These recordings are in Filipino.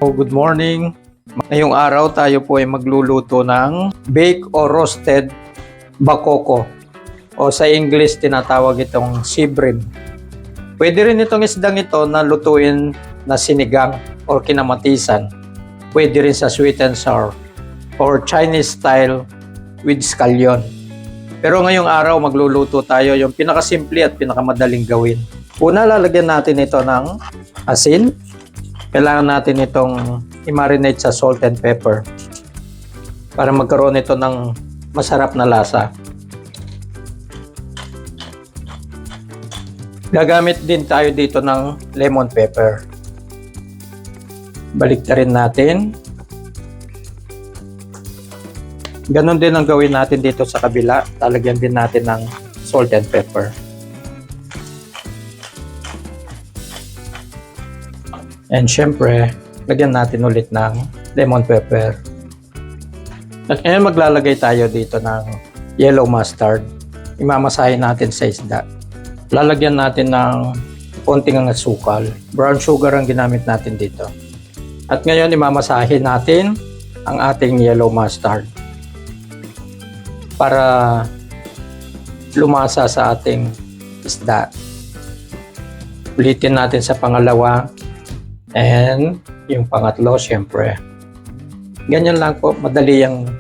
Good morning. Ngayong araw tayo po ay magluluto ng baked or roasted bakoko o sa English tinatawag itong sea bream. Pwede rin itong isdang ito na lutuin na sinigang or kinamatisan. Pwede rin sa sweet and sour or Chinese style with scallion. Pero ngayong araw magluluto tayo yung pinakasimple at pinakamadaling gawin. Una, lalagyan natin ito ng asin. Kailangan natin itong i-marinate sa salt and pepper para magkaroon ito ng masarap na lasa. Gagamit din tayo dito ng lemon pepper. Baliktarin natin. Ganon din ang gawin natin dito sa kabila. Lalagyan din natin ng salt and pepper. And syempre, lagyan natin ulit ng lemon pepper. At ngayon maglalagay tayo dito ng yellow mustard. Imamasahin natin sa isda. Lalagyan natin ng konting asukal. Brown sugar ang ginamit natin dito. At ngayon imamasahin natin ang ating yellow mustard para lumasa sa ating isda. Ulitin natin sa pangalawa. And yung pangatlo, syempre. Ganyan lang po, madali yung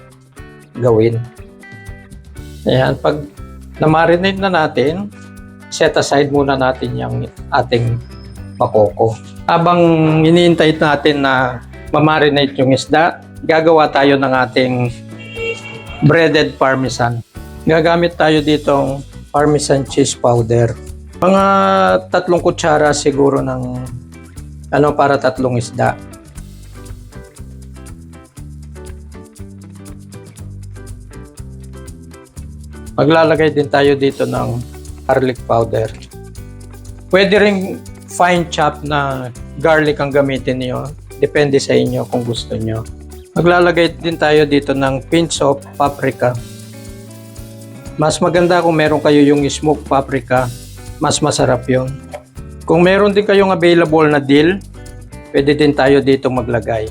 gawin. Ayan, pag na-marinate na natin, set aside muna natin yung ating bakoko. Habang hinihintay natin na ma-marinate yung isda, gagawa tayo ng ating breaded parmesan. Gagamit tayo ditong parmesan cheese powder. Mga 3 kutsara siguro ng para 3 isda. Maglalagay din tayo dito ng garlic powder. Pwede ring fine chop na garlic ang gamitin niyo. Depende sa inyo kung gusto niyo. Maglalagay din tayo dito ng pinch of paprika. Mas maganda kung meron kayo yung smoked paprika, mas masarap yun. Kung meron din kayong available na dill, pwede din tayo dito maglagay.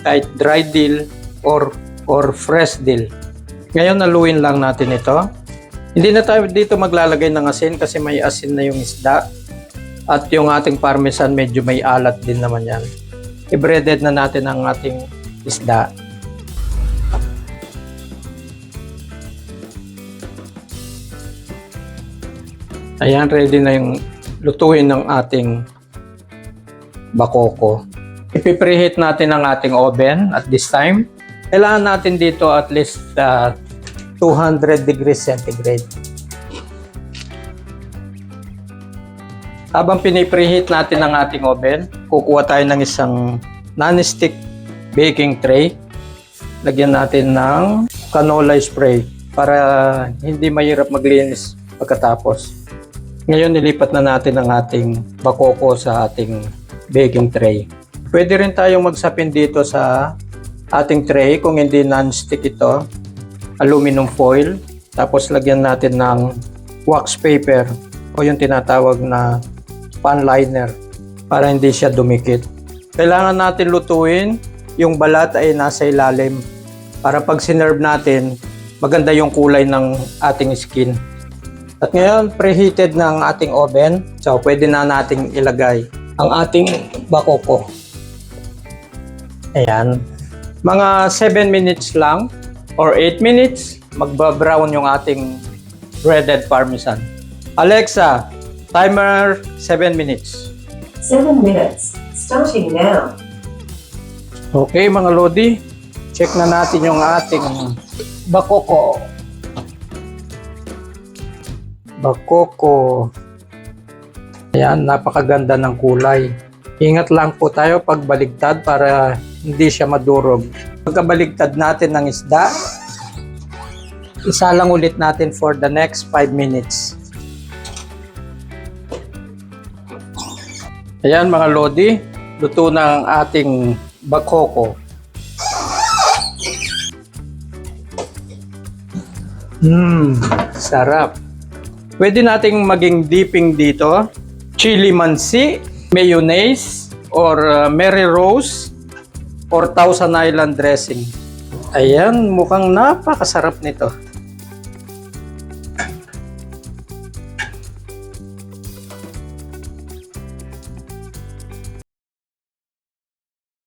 Kahit dry dill or fresh dill. Ngayon, haluin lang natin ito. Hindi na tayo dito maglalagay ng asin kasi may asin na yung isda. At yung ating parmesan medyo may alat din naman yan. I-breaded na natin ang ating isda. Ayan, ready na yung lutuin ng ating bakoko. Ipipreheat natin ang ating oven at this time. Kailangan natin dito at least 200 degrees centigrade. Habang pinipreheat natin ang ating oven, kukuha tayo ng isang non-stick baking tray. Lagyan natin ng canola spray para hindi mahirap maglinis pagkatapos. Ngayon, nilipat na natin ang ating bakoko sa ating baking tray. Pwede rin tayong magsapin dito sa ating tray kung hindi non-stick ito. Aluminum foil. Tapos lagyan natin ng wax paper o yung tinatawag na pan liner para hindi siya dumikit. Kailangan natin lutuin yung balat ay nasa ilalim para pag sinerve natin, maganda yung kulay ng ating skin. At ngayon, preheated na ang ating oven. So, pwede na nating ilagay ang ating bakoko. Ayan. Mga 7 minutes lang or 8 minutes, magba-brown yung ating breaded parmesan. Alexa, timer 7 minutes. 7 minutes. Starting now. Okay, mga lodi. Check na natin yung ating bakoko. Bakoko. Ayan, napakaganda ng kulay. Ingat lang po tayo pag baligtad para hindi siya madurog. Pagkabaligtad natin ng isda, isa lang ulit natin for the next 5 minutes. Ayan mga lodi, luto na ang ating bakoko. Sarap. Pwede nating maging dipping dito. Chili mansi, mayonnaise, or Mary Rose, 4,000 island dressing. Ayan, mukhang napakasarap nito.